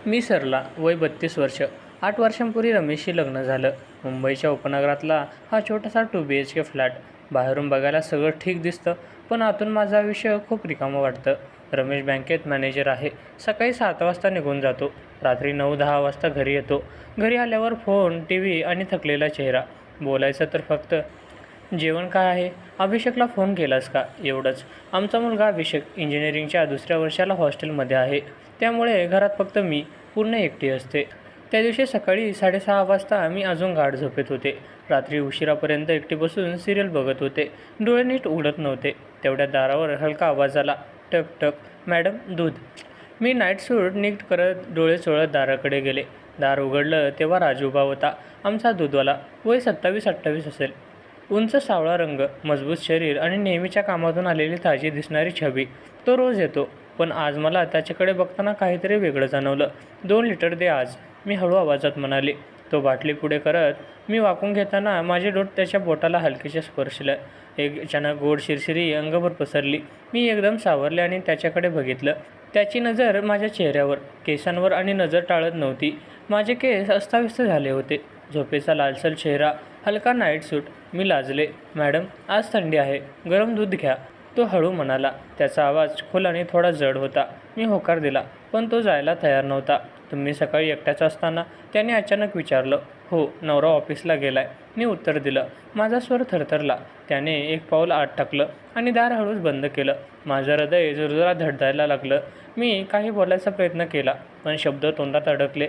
मी सरला, वय 32 वर्ष. 8 वर्षांपूर्वी रमेशशी लग्न झालं. मुंबईच्या उपनगरातला हा छोटासा 2 BHK फ्लॅट. बाहेरून बघायला सगळं ठीक दिसतं, पण आतून माझं आयुष्य खूप रिकामं वाटतं. रमेश बँकेत मॅनेजर आहे. सकाळी 7 वाजता निघून जातो. रात्री 9-10 वाजता घरी येतो. घरी आल्यावर फोन, TV आणि थकलेला चेहरा. बोलायचं तर फक्त जेवण काय आहे? अभिषेकला फोन केलास का? एवढंच. आमचा मुलगा अभिषेक इंजिनिअरिंगच्या 2ऱ्या वर्षाला हॉस्टेलमध्ये आहे. त्यामुळे घरात फक्त मी, पूर्ण एकटी असते. त्या दिवशी सकाळी 6:30 वाजता मी अजून गाढ झोपेत होते. रात्री उशिरापर्यंत एकटी बसून सिरियल बघत होते. डोळे नीट उघडत नव्हते. तेवढ्यात दारावर हलका आवाज आला. टक टक. मॅडम, दूध. मी नाईट सूट नीट करत डोळे चोळत दाराकडे गेले. दार उघडलं तेव्हा राजू उभा होता. आमचा दूधवाला. वय 27-28 असेल. उंच सावळा रंग, मजबूत शरीर आणि नेहमीच्या कामातून आलेली ताजी दिसणारी छबी. तो रोज येतो, पण आज मला त्याच्याकडे बघताना काहीतरी वेगळं जाणवलं. 2 लिटर दे आज, मी हळू आवाजात म्हणाले. तो बाटली पुढे करत मी वाकून घेताना माझे डोट त्याच्या बोटाला हलकेसे स्पर्शलं. एक अचानक गोड शिरशिरी अंगभर पसरली. मी एकदम सावरले आणि त्याच्याकडे बघितलं. त्याची नजर माझ्या चेहऱ्यावर, केसांवर आणि नजर टाळत नव्हती. माझे केस अस्ताव्यस्त झाले होते. झोपेचा लालसर चेहरा, हलका नाईट सूट. मी लाजले. मॅडम, आज थंडी आहे, गरम दूध घ्या. तो हळू म्हणाला. त्याचा आवाज खोल आणि थोडा जड होता. मी होकार दिला, पण तो जायला तयार नव्हता. तुम्ही सकाळी एकट्याच असताना? त्याने अचानक विचारलं. हो, नवरा ऑफिसला गेलाय, मी उत्तर दिलं. माझा स्वर थरथरला. त्याने एक पाऊल आत टाकलं आणि दार हळूच बंद केलं. माझं हृदय जोरजोरात धडधायला लागलं. मी काही बोलायचा प्रयत्न केला, पण शब्द तोंडात अडकले.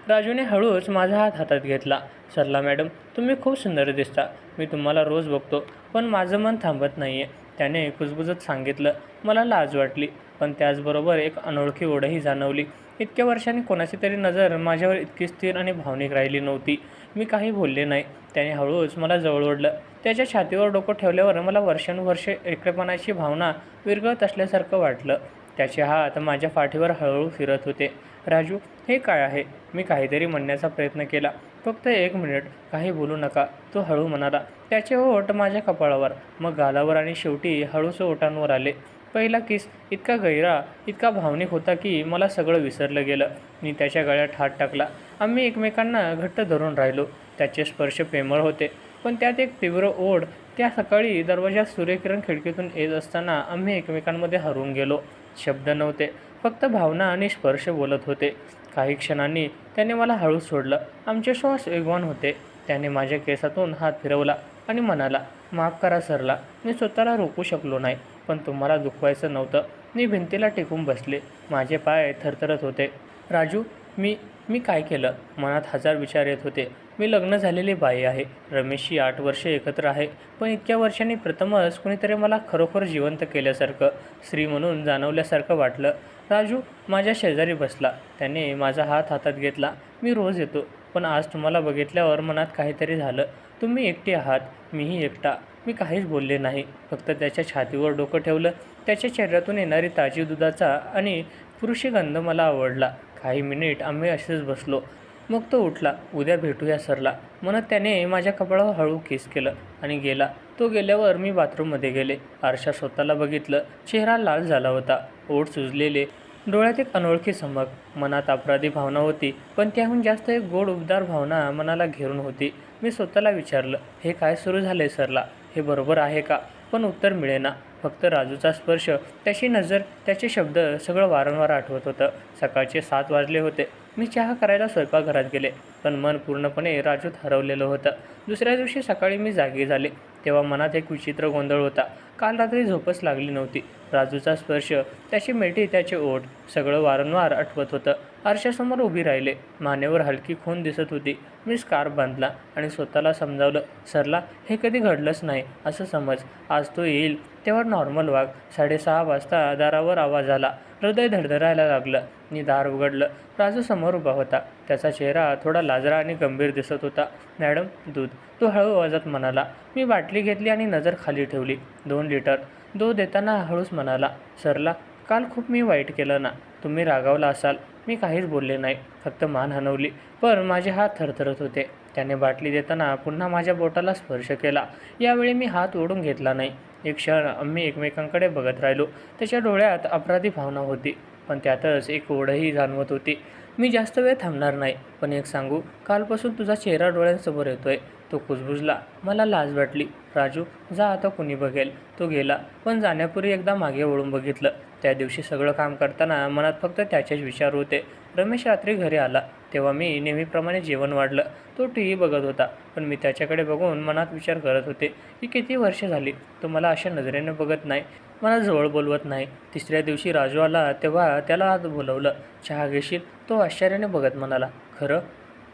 राजूने हळूच माझा हात हातात घेतला. सरला मॅडम, तुम्ही खूप सुंदर दिसता. मी तुम्हाला रोज बघतो, पण माझं मन थांबत नाही आहे, त्याने कुजबुजत सांगितलं. मला लाज वाटली, पण त्याचबरोबर एक अनोळखी ओढही जाणवली. इतक्या वर्षांनी कोणाची तरी नजर माझ्यावर इतकी स्थिर आणि भावनिक राहिली नव्हती. मी काही बोलले नाही. त्याने हळूच मला जवळ ओढलं. त्याच्या छातीवर डोकं ठेवल्यावर मला वर्षानुवर्षे एकटेपणाची भावना विरघळत असल्यासारखं वाटलं. त्याचे हात माझ्या पाठीवर हळूहळू फिरत होते. राजू, हे काय आहे? मी काहीतरी म्हणण्याचा प्रयत्न केला. फक्त 1 मिनिट, काही बोलू नका, तो हळू म्हणाला. त्याचे ओठ माझ्या कपाळावर, मग गालावर आणि शेवटी हळूच ओठांवर आले. पहिला किस इतका गहिरा, इतका भावनिक होता की मला सगळं विसरलं गेलं. मी त्याच्या गळ्यात हात टाकला. आम्ही एकमेकांना घट्ट धरून राहिलो. त्याचे स्पर्श प्रेमळ होते, पण त्यात एक तीव्र ओढ. त्या सकाळी दरवाजात सूर्यकिरण खिडकीतून येत असताना आम्ही एकमेकांमध्ये हरवून गेलो. शब्द नव्हते, फक्त भावना आणि स्पर्श बोलत होते. काही क्षणांनी त्याने मला हळू सोडलं. आमचे श्वास वेगवान होते. त्याने माझ्या केसातून हात फिरवला आणि म्हणाला, माफ करा सरला, मी स्वतःला रोखू शकलो नाही, पण तुम्हाला दुखवायचं नव्हतं. मी भिंतीला टेकून बसले. माझे पाय थरथरत होते. राजू, मी मी काय केलं? मनात हजार विचार येत होते. मी लग्न झालेली बाई आहे. रमेशशी 8 वर्षे एकत्र आहे, पण इतक्या वर्षांनी प्रथमच कुणीतरी मला खरोखर जिवंत केल्यासारखं, स्त्री म्हणून जाणवल्यासारखं वाटलं. राजू माझ्या शेजारी बसला. त्याने माझा हात हातात घेतला. मी रोज येतो, पण आज तुम्हाला बघितल्यावर मनात काहीतरी झालं. तुम्ही एकटी आहात, मीही एकटा. मी काहीच बोलले नाही, फक्त त्याच्या छातीवर डोकं ठेवलं. त्याच्या चेहऱ्यातून येणारी ताजी दुधाचा आणि पुरुषी गंध मला आवडला. काही मिनिट आम्ही असेच बसलो. मग तो उठला. उद्या भेटूया सरला, म्हणत त्याने माझ्या कपाळावर हळू किस केलं आणि गेला. तो गेल्यावर मी बाथरूममध्ये गेले. आरशात स्वतःला बघितलं. चेहरा लाल झाला होता, ओठ सुजलेले, डोळ्यात एक अनोळखी चमक. मनात अपराधी भावना होती, पण त्याहून जास्त एक गोड उबदार भावना मनाला घेरून होती. मी स्वतःला विचारलं, हे काय सुरू झालंय सरला? हे बरोबर आहे का? पण उत्तर मिळेना. फक्त राजूचा स्पर्श, त्याची नजर, त्याचे शब्द, सगळं वारंवार आठवत होतं. सकाळचे 7 वाजले होते. मी चहा करायला स्वयंपाकघरात गेले, पण मन पूर्णपणे राजूत हरवलेलं होतं. दुसऱ्या दिवशी सकाळी मी जागी झाले, तेव्हा मनात एक विचित्र गोंधळ होता. काल रात्री झोपच लागली नव्हती. राजूचा स्पर्श, त्याची मिठी, त्याचे ओठ, सगळं वारंवार आठवत होतं. आरशासमोर उभी राहिले. मानेवर हलकी खून दिसत होती. मी स्कार्फ बांधला आणि स्वतःला समजावलं, सरला, हे कधी घडलंच नाही असं समज. आज तो येईल तेव्हा नॉर्मल वाग. 6:30 वाजता दारावर आवाज आला. हृदय धडधडायला लागलं. मी दार उघडलं. राजू समोर उभा होता. त्याचा चेहरा थोडा लाजरा आणि गंभीर दिसत होता. मॅडम, दूध, तो हळू आवाजात म्हणाला. मी बाटली घेतली आणि नजर खाली ठेवली. 2 लिटर. दूध देताना हळूच म्हणाला, सरला, काल खूप मी वाईट केलं ना? तुम्ही रागावला असाल. मी काहीच बोलले नाही, फक्त मान हलवली, पण माझे हात थरथरत होते. त्याने बाटली देताना पुन्हा माझ्या बोटाला स्पर्श केला. यावेळी मी हात ओढून घेतला नाही. एक क्षण आम्ही एकमेकांकडे बघत राहिलो. त्याच्या डोळ्यात अपराधी भावना होती. पण त्यातच एक ओढही जाणवत होती. मी जास्त वेळ थांबणार नाही, पण एक सांगू, कालपासून तुझा चेहरा डोळ्यांसमोर येतोय. तो कुजबुजला. मला लाज वाटली. राजू, जा आता कुणी बघेल. तो गेला, पण जाण्यापूर्वी एकदा मागे वळून बघितलं. त्या दिवशी सगळं काम करताना मनात फक्त त्याचेच विचार होते. रमेश रात्री घरी आला तेव्हा मी नेहमीप्रमाणे जेवण वाढलं. तो टी व्ही बघत होता, पण मी त्याच्याकडे बघून मनात विचार करत होते की किती वर्ष झाली तो मला अशा नजरेने बघत नाही, मला जवळ बोलवत नाही. तिसऱ्या दिवशी राजू आला तेव्हा त्याला आत बोलवलं. चहा घेशील? तो आश्चर्याने बघत म्हणाला. खरं?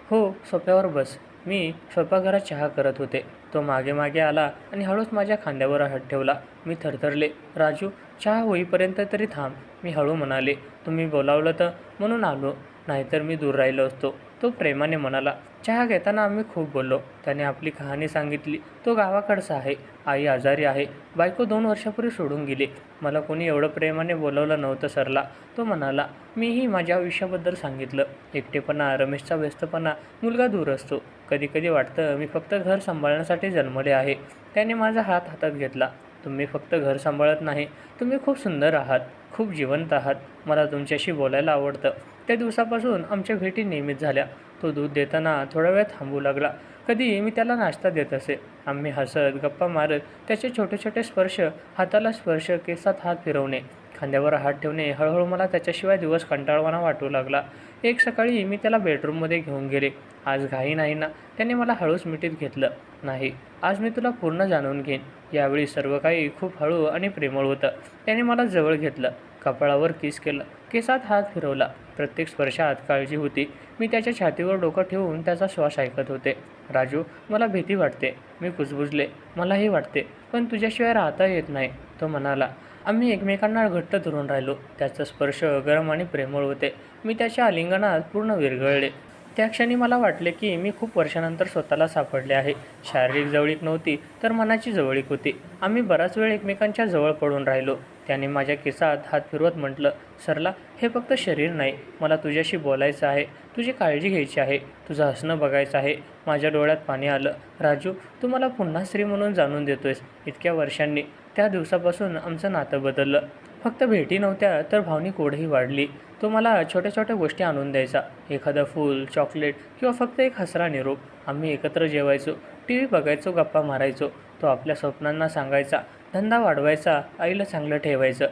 हो, सोफ्यावर बस. मी स्वयंपाकघरात चहा करत होते. तो मागे मागे आला आणि हळूच माझ्या खांद्यावर हात ठेवला. मी थरथरले. राजू, चहा होईपर्यंत तरी थांब. मी हळू म्हणाले. तुम्ही बोलावलं तर म्हणून आलो, नाहीतर मी दूर राहिलो असतो. तो प्रेमाने म्हणाला. चहा घेताना आम्ही खूप बोललो. त्याने आपली कहाणी सांगितली. तो गावाकडचा आहे. आई आजारी आहे. बायको 2 वर्षापूर्वी सोडून गेली. मला कोणी एवढं प्रेमाने बोलवलं नव्हतं सरला, तो म्हणाला. मीही माझ्या आयुष्याबद्दल सांगितलं. एकटेपणा, रमेशचा व्यस्तपणा, मुलगा दूर असतो. कधी कधी वाटतं मी फक्त घर सांभाळण्यासाठी जन्मले आहे. त्याने माझा हात हातात घेतला. तुम्ही फक्त घर सांभाळत नाही, तुम्ही खूप सुंदर आहात, खूप जिवंत आहात. मला तुमच्याशी बोलायला आवडतं. त्या दिवसापासून आमच्या भेटी नियमित झाल्या. तो दूध देताना थोडा वेळ थांबू लागला. कधी मी त्याला नाश्ता देत असे. आम्ही हसत, गप्पा मारत, त्याचे छोटे छोटे स्पर्श, हाताला स्पर्श, केसात हात फिरवणे, खांद्यावर हात ठेवणे, हळूहळू मला त्याच्याशिवाय दिवस कंटाळवाणा वाटू लागला. एक सकाळी मी त्याला बेडरूममध्ये घेऊन गेले. आज घाई नाही ना? त्याने मला हळूच मिठीत घेतलं. नाही, आज मी तुला पूर्ण जाणून घेईन. यावेळी सर्व काही खूप हळू आणि प्रेमळ होतं. त्याने मला जवळ घेतलं, कपाळावर किस केलं, केसात हात फिरवला. प्रत्येक स्पर्शात काळजी होती. मी त्याच्या छातीवर डोकं ठेवून त्याचा श्वास ऐकत होते. राजू, मला भीती वाटते. मी कुजबुजले. मलाही वाटते, पण तुझ्याशिवाय राहता येत नाही, तो म्हणाला. आम्ही एकमेकांना घट्ट धरून राहिलो. त्याचा स्पर्श गरम आणि प्रेमळ होते. मी त्याच्या आलिंगनात पूर्ण विरघळले. त्या क्षणी मला वाटले की मी खूप वर्षानंतर स्वतःला सापडले आहे. शारीरिक जवळीक नव्हती, तर मनाची जवळीक होती. आम्ही बराच वेळ एकमेकांच्या जवळ पडून राहिलो. त्याने माझ्या केसात हात फिरवत म्हटलं. सरला, हे फक्त शरीर नाही. मला तुझ्याशी बोलायचं आहे, तुझी काळजी घ्यायची आहे, तुझं हसणं बघायचं आहे. माझ्या डोळ्यात पाणी आलं. राजू, तू मला पुन्हा स्त्री म्हणून जाणून देतोयस. इतक्या वर्षांनी. त्या दिवसापासून आमचं नातं बदललं. फक्त भेटी नव्हत्या, तर भावनिक ओढही वाढली. तो मला छोट्या छोट्या गोष्टी आणून द्यायचा. एखादं फूल, चॉकलेट किंवा फक्त एक हसरा निरोप. आम्ही एकत्र जेवायचो, टी व्ही बघायचो, गप्पा मारायचो. तो आपल्या स्वप्नांना सांगायचा, धंदा वाढवायचा, आईला चांगलं ठेवायचं.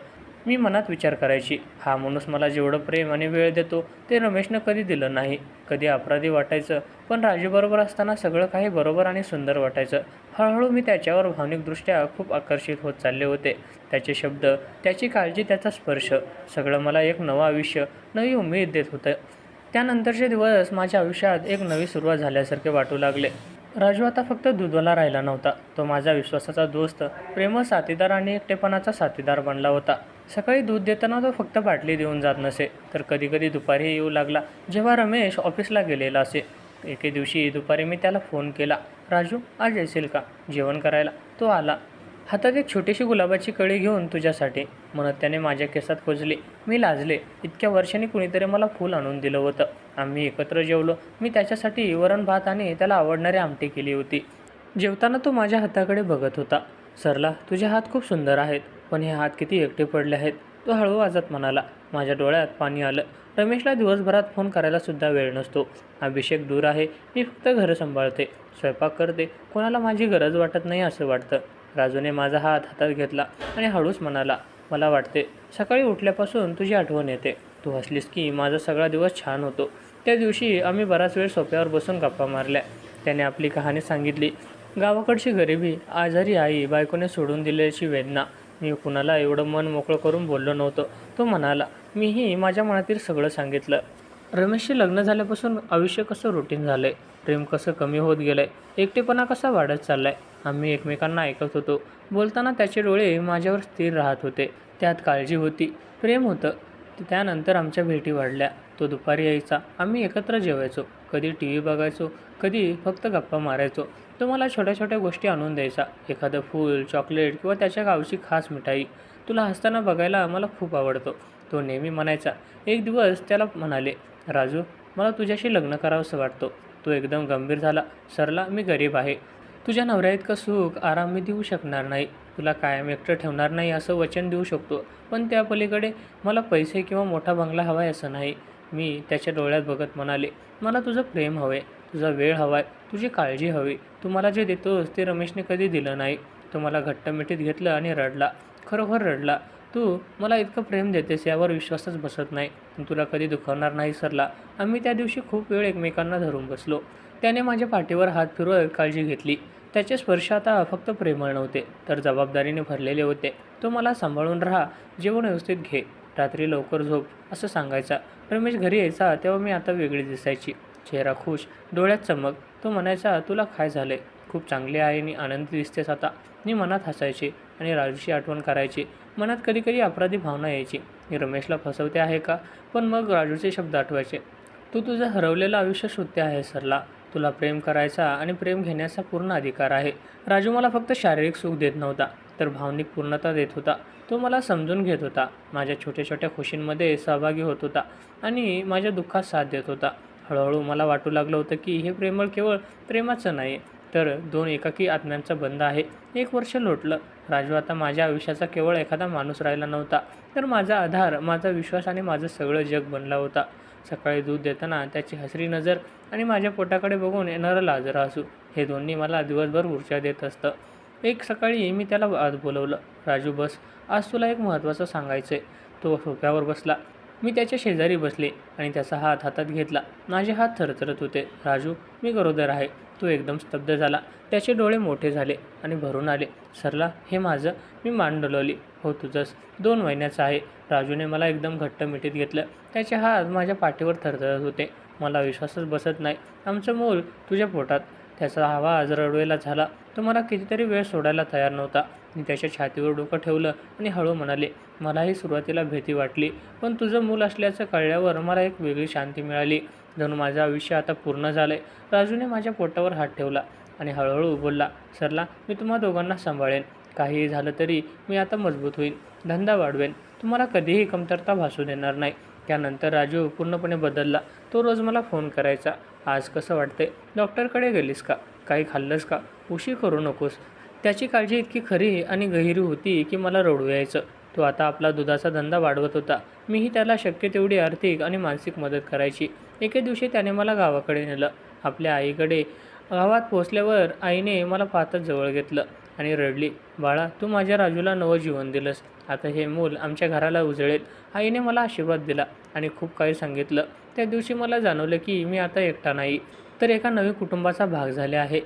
मी मनात विचार करायची, हा माणूस मला जेवढं प्रेम आणि वेळ देतो ते रमेशनं कधी दिलं नाही. कधी अपराधी वाटायचं, पण राजूबरोबर असताना सगळं काही बरोबर आणि सुंदर वाटायचं. हळूहळू मी त्याच्यावर भावनिकदृष्ट्या खूप आकर्षित होत चालले होते. त्याचे शब्द, त्याची काळजी, त्याचा स्पर्श, सगळं मला एक नवं आयुष्य, नवी उमेद देत होतं. त्यानंतरचे दिवस माझ्या आयुष्यात एक नवी सुरुवात झाल्यासारखे वाटू लागले. राजू आता फक्त दूधवाला राहिला नव्हता. तो माझा विश्वासाचा दोस्त, प्रेमळ साथीदार आणि एकटेपणाचा साथीदार बनला होता. सकाळी दूध देताना तो फक्त बाटली देऊन जात नसे, तर कधीकधी दुपारी येऊ लागला, जेव्हा रमेश ऑफिसला गेलेला असे. एके दिवशी दुपारी मी त्याला फोन केला. राजू, आज येशील का जेवण करायला? तो आला. हातात एक छोटीशी गुलाबाची कळी घेऊन. तुझ्यासाठी, म्हणत त्याने माझ्या केसात खोचली. मी लाजले. इतक्या वर्षांनी कुणीतरी मला फूल आणून दिलं होतं. आम्ही एकत्र जेवलो. मी त्याच्यासाठी वरण भात आणि त्याला आवडणारी आमटी केली होती. जेवताना तो माझ्या हाताकडे बघत होता. सरला, तुझे हात खूप सुंदर आहेत, पण हे हात किती एकटे पडले आहेत, तो हळू आवाजात म्हणाला. माझ्या डोळ्यात पाणी आलं. रमेशला दिवसभरात फोन करायला सुद्धा वेळ नसतो. अभिषेक दूर आहे. मी फक्त घरं सांभाळते, स्वयंपाक करते. कोणाला माझी गरज वाटत नाही असं वाटतं. राजूने माझा हात हातात घेतला आणि हळूच म्हणाला. मला वाटते, सकाळी उठल्यापासून तुझी आठवण येते. तू हसलीस की माझा सगळा दिवस छान होतो. त्या दिवशी आम्ही बराच वेळ सोफ्यावर बसून गप्पा मारल्या. त्याने आपली कहाणी सांगितली. गावाकडची गरिबी, आजारी आई, बायकोने सोडून दिल्याची वेदना. मी कुणाला एवढं मन मोकळं करून बोललो नव्हतं, तो म्हणाला. मीही माझ्या मनातील सगळं सांगितलं. रमेशशी लग्न झाल्यापासून आयुष्य कसं रुटीन झालं आहे, प्रेम कसं कमी होत गेलं आहे, एकटेपणा कसा वाढत चालला आहे. आम्ही एकमेकांना ऐकत होतो. बोलताना त्याचे डोळे माझ्यावर स्थिर राहत होते. त्यात काळजी होती, प्रेम होतं. त्यानंतर आमच्या भेटी वाढल्या. तो दुपारी यायचा. आम्ही एकत्र जेवायचो. कधी टी व्ही बघायचो, कधी फक्त गप्पा मारायचो. तो मला छोट्या छोट्या गोष्टी आणून द्यायचा. एखादं फूल, चॉकलेट किंवा त्याच्या गावची खास मिठाई. तुला हसताना बघायला मला खूप आवडतो, तो नेहमी म्हणायचा. एक दिवस त्याला म्हणाले. राजू, मला तुझ्याशी लग्न करावंसं वाटतो. तो एकदम गंभीर झाला. सरला, मी गरीब आहे. तुझ्या नवऱ्या इतकं सुख, आराम मी देऊ शकणार नाही. तुला कायम एकटं ठेवणार नाही असं वचन देऊ शकतो, पण त्या पलीकडे मला पैसे किंवा मोठा बंगला हवा आहे असं नाही. मी त्याच्या डोळ्यात बघत म्हणाले, मला तुझं प्रेम हवं आहे, तुझा वेळ हवा आहे, तुझी काळजी हवी. तू मला जे देतोस ते रमेशने कधी दिलं नाही. तो मला घट्ट मिठीत घेतलं आणि रडला, खरोखर रडला. तू मला इतकं प्रेम देतेस यावर विश्वासच बसत नाही. तुला कधी दुखावणार नाही सरला. आम्ही त्या दिवशी खूप वेळ एकमेकांना धरून बसलो. त्याने माझ्या पाठीवर हात फिरवत काळजी घेतली. त्याचे स्पर्श आता फक्त प्रेमळ नव्हते, तर जबाबदारीने भरलेले होते. तो मला सांभाळून राहा, जेवण व्यवस्थित घे, रात्री लवकर झोप असं सांगायचा. रमेश घरी यायचा तेव्हा मी आता वेगळी दिसायची. चेहरा खुश, डोळ्यात चमक. तो म्हणायचा, तुला काय झाले? खूप चांगले आहे आणि आनंदी दिसतेस आता. मी मनात हसायचे आणि राजूची आठवण करायची. मनात कधीकधी अपराधी भावना यायची, मी रमेशला फसवते आहे का? पण मग राजूचे शब्द आठवायचे, तू तुझं हरवलेलं आयुष्य शोधते आहे सरला. तुला प्रेम करायचा आणि प्रेम घेण्याचा पूर्ण अधिकार आहे. राजू मला फक्त शारीरिक सुख देत नव्हता, तर भावनिक पूर्णता देत होता. तो मला समजून घेत होता, माझ्या छोट्या छोट्या खुशींमध्ये सहभागी होत होता आणि माझ्या दुःखात साथ देत होता. हळूहळू मला वाटू लागलं होतं की हे प्रेमळ केवळ प्रेमाचं नाही, तर दोन एकाकी आत्म्यांचा बंध आहे. 1 वर्ष लोटलं. राजू आता माझ्या आयुष्याचा केवळ एखादा माणूस राहिला नव्हता, तर माझा आधार, माझा विश्वास आणि माझं सगळं जग बनला होता. सकाळी दूध देताना त्याची हसरी नजर आणि माझ्या पोटाकडे बघून येणारं लाजरं हसू, हे दोन्ही मला दिवसभर ऊर्जा देत असतं. एक सकाळी मी त्याला आत बोलवलं. राजू बस, आज तुला एक महत्त्वाचं सांगायचं आहे. तो सोफ्यावर बसला. मी त्याच्या शेजारी बसले आणि त्याचा हात हातात घेतला. माझे हात थरथरत होते. राजू, मी गरोदर आहे. तो एकदम स्तब्ध झाला. त्याचे डोळे मोठे झाले आणि भरून आले. सरला, हे माझं. मी मान डोलावली. हो, तुझंच. 2 महिन्याचं आहे. राजूने मला एकदम घट्ट मिठीत घेतलं. त्याचे हात माझ्या पाठीवर थरथरत होते. मला विश्वासच बसत नाही. आमचं मूल तुझ्या पोटात. त्याचा आवाज रडवेला झाला. तो मला कितीतरी वेळ सोडायला तयार नव्हता. मी त्याच्या छातीवर डोकं ठेवलं आणि हळू म्हणाले, मलाही सुरुवातीला भीती वाटली, पण तुझं मूल असल्याचं कळल्यावर मला एक वेगळी शांती मिळाली. जणू माझं आयुष्य आता पूर्ण झालं आहे. राजूने माझ्या पोटावर हात ठेवला आणि हळूहळू बोलला, सरला, मी तुम्हा दोघांना सांभाळेन. काहीही झालं तरी मी आता मजबूत होईन, धंदा वाढवेन, तुम्हाला कधीही कमतरता भासू देणार नाही. त्यानंतर राजू पूर्णपणे बदलला. तो रोज मला फोन करायचा, आज कसं वाटतंय? डॉक्टरकडे गेलीस का? काही खाल्लंस का? उशीर करू नकोस. त्याची काळजी इतकी खरी आणि गहिरी होती की मला रडू यायचं. तो आता आपला दुधाचा धंदा वाढवत होता. मीही त्याला शक्य तेवढी आर्थिक आणि मानसिक मदत करायची. एके दिवशी त्याने मला गावाकडे नेलं. आपल्या आईकडे. गावात पोचल्यावर आईने मला पाहतच जवळ घेतलं आणि रडली, बाळा, तू माझ्या राजूला नवं जीवन दिलंस. आता हे मूल आमच्या घराला उजळेल. आईने मला आशीर्वाद दिला आणि खूप काही सांगितलं. त्या दिवशी मला जाणवलं की मी आता एकटा नाही, तर एका नवीन कुटुंबाचा भाग झाले आहे.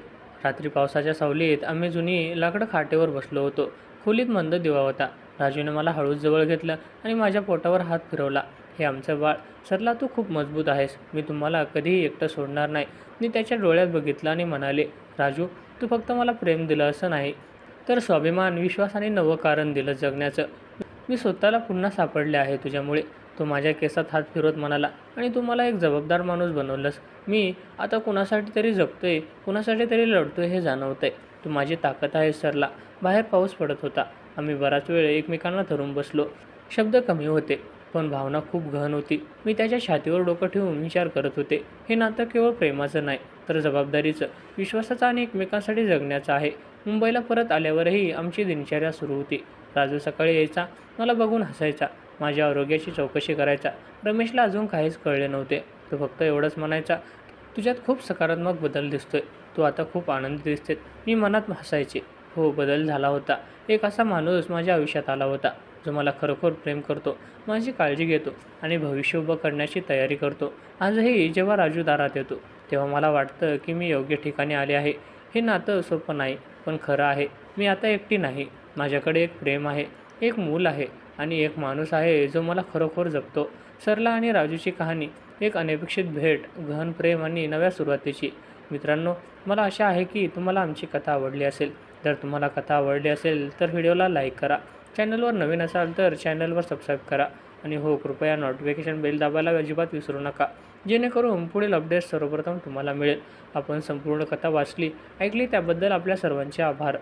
रात्री पावसाच्या सावलीत आम्ही जुनी लाकडं खाटेवर बसलो होतो. खोलीत मंद दिवा होता. राजूने मला हळूच जवळ घेतलं आणि माझ्या पोटावर हात फिरवला. हे आमचं बाळ. सरला, तू खूप मजबूत आहेस. मी तुम्हाला कधीही एकटं सोडणार नाही. मी त्याच्या डोळ्यात बघितलं आणि म्हणाले, राजू, तू फक्त मला प्रेम दिलं असं नाही, तर स्वाभिमान, विश्वास आणि नवं कारण दिलं जगण्याचं. मी स्वतःला पुन्हा सापडले आहे तुझ्यामुळे. तो माझ्या केसात हात फिरवत म्हणाला, आणि तू मला एक जबाबदार माणूस बनवलंस. मी आता कुणासाठी तरी जगतोय, कुणासाठी तरी लढतोय हे जाणवतंय. तू माझी ताकद आहे सरला. बाहेर पाऊस पडत होता. आम्ही बराच वेळ एकमेकांना धरून बसलो. शब्द कमी होते, पण भावना खूप गहन होती. मी त्याच्या छातीवर डोकं ठेवून विचार करत होते, हे नातं केवळ प्रेमाचं नाही, तर जबाबदारीचं, विश्वासाचं आणि एकमेकांसाठी जगण्याचं आहे. मुंबईला परत आल्यावरही आमची दिनचर्या सुरू होती. राजू सकाळी यायचा, मला बघून हसायचा, माझ्या आरोग्याची चौकशी करायचा. रमेशला अजून काहीच कळले नव्हते. तो फक्त एवढंच म्हणायचा, तुझ्यात खूप सकारात्मक बदल दिसतोय, तू आता खूप आनंदी दिसते. मी मनात हसायचे. हो, बदल झाला होता. एक असा माणूस माझ्या आयुष्यात आला होता, जो मला खरोखर प्रेम करतो, माझी काळजी घेतो आणि भविष्य उभं करण्याची तयारी करतो. आजही जेव्हा राजू दारात येतो, तेव्हा मला वाटतं की मी योग्य ठिकाणी आले आहे. हे नातं सोपं नाही, पण खरं आहे. मी आता एकटी नाही. माझ्याकडे एक प्रेम आहे, एक मूल आहे आणि एक माणूस आहे जो मला खरोखर जपतो. सरला आणि राजूची कहाणी, एक अनपेक्षित भेट, गहन प्रेम आणि नव्या सुरुवातीची. मित्रांनो, मला आशा आहे की तुम्हाला आमची कथा आवडली असेल. जर तुम्हाला कथा आवडली असेल तर व्हिडिओला लाईक करा. चॅनलवर नवीन असाल तर चॅनलवर सबस्क्राईब करा. आणि हो, कृपया नोटिफिकेशन बेल दाबायला अजिबात विसरू नका, जेणेकरून पुढील अपडेट्स सर्वप्रथम तुम्हाला मिळेल. आपण संपूर्ण कथा वाचली, ऐकली त्याबद्दल आपल्या सर्वांचे आभार.